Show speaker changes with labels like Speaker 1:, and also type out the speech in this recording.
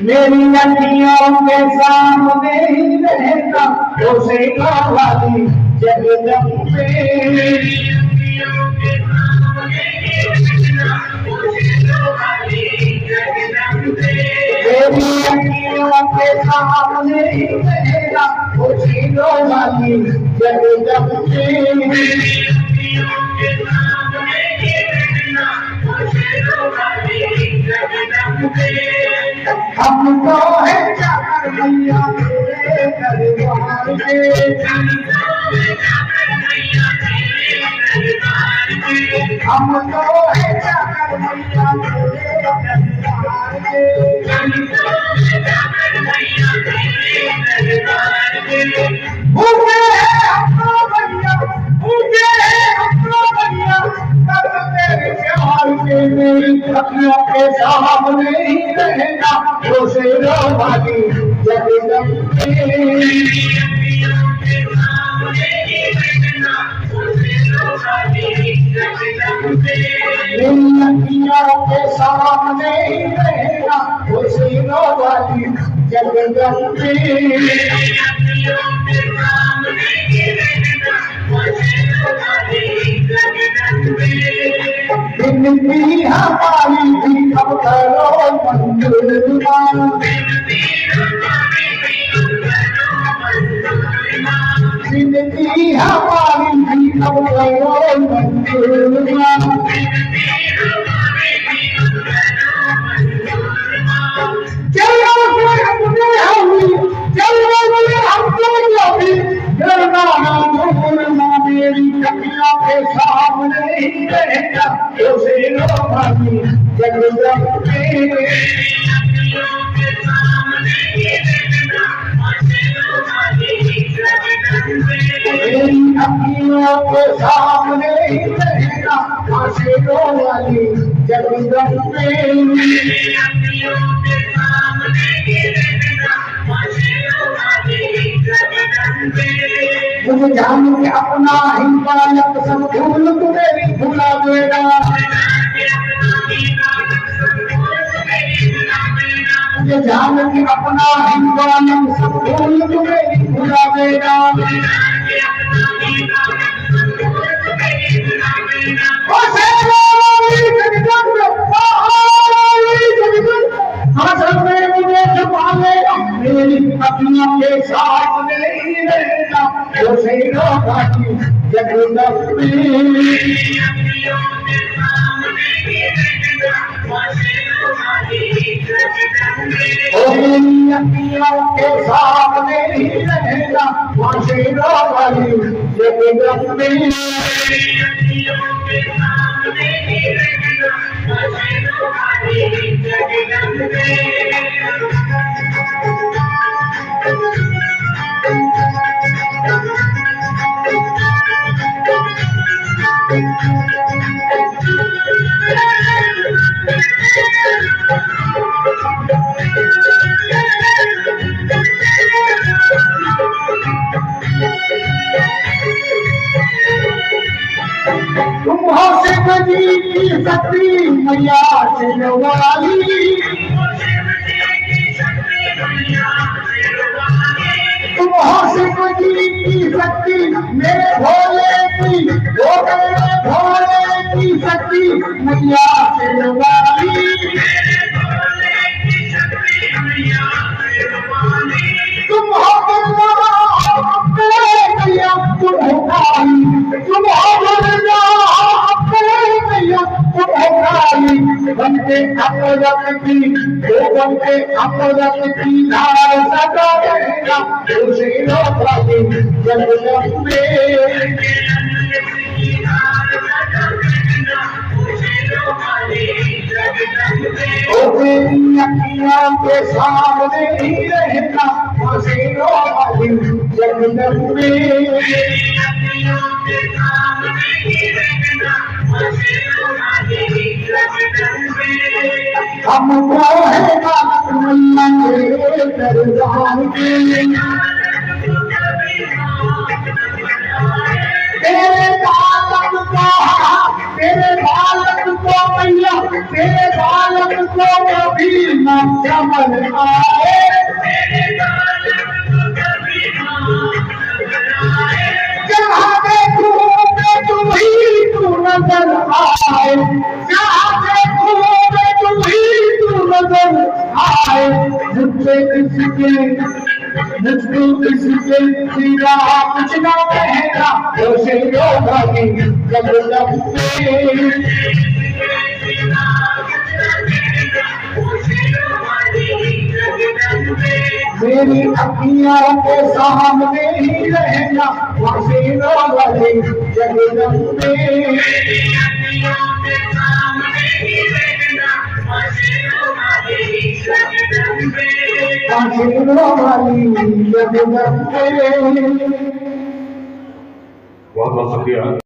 Speaker 1: मेरी अखियों के सामने ही रहता उसे वाली जगदम्बे। मेरी अखियों के सामने ही रहता उसे वाली जगदम्बे। मेरी अखियों के सामने ही रहता उसे वाली जगदम्बे। मेरी अखियों के सामने ही रहता उसे वाली जगदम्बे। हमको है चाकर मैया तेरे दरबार के। हमको है चाकर मैया तेरे दरबार के। भूखे हैं हमको मैया, भूखे हैं हमको मैया कर तेरे प्यार के। मेरी अखियों के सामने ही रहना उसे वाली जगदम्बे। मेरी अखियों के सामने ही रहना उसे वाली जगदम्बे। मेरी अखियों के सामने ही रहना उसे वाली जगदम्बे। मेरी अखियों के सामने ही रहना उसे वाली जगदम्बे। बिनती हमारी भी अब करो मंजूर मां। बिनती हमारी भी अब करो मंजूर मां। चलो हमने हमी, चलो हमको भी डरना ना भूलना। मेरी अखियों के सामने ही रहना उसे वाली जगदम्बे। मेरी अखियों के सामने ही रहना उसे वाली जगदम्बे। मेरी अखियों के सामने ही रहना उसे वाली जगदम्बे। मेरी अखियों के सामने ही रहना उसे वाली जगदम्बे। मुझे जान के अपना ही बालक सब भूल मेरी भुला देना। मुझे जान के अपना ही बालक सब भूल मेरी भुला देना। मेरी अखियों के सामने ही रहना उसे वाली जगदम्बे। मेरी अखियों के सामने ही रहना उसे वाली जगदम्बे। मेरी अखियों के सामने ही रहना उसे वाली जगदम्बे। मेरी अखियों के सामने ही रहना उसे वाली जगदम्बे। तुम हो से बजी की शक्ति मैया शेरवाली। तुम हो से बजी की शक्ति मेरे भोले की, वो मेरे भोले की शक्ति मैया शेरवाली। तुम हो मैया, तुम हो काली, तुम हो बनके अमृत की, बनके अमृत की धार सदा रहेगा उसे वाली जगदम्बे। मेरी अखियों के सामने ही रहना उसे वाली जगदम्बे। मेरी अखियों के हमको है बात मैया के दरबार की। तेरे बालक को मैया, तेरे बालक को कभी न समझ आए। जहाँ देखूं मैं तुम ही तू नजर आए, जहाँ देखूं मैं तुम ही तू नजर आए। मुझको किसके सिवा कुछ न कहना, तो से योगी जब मेरी अखियों के सामने ही रहना, वसीलों वाली जगदम्बे। बहुत बहुत शुक्रिया।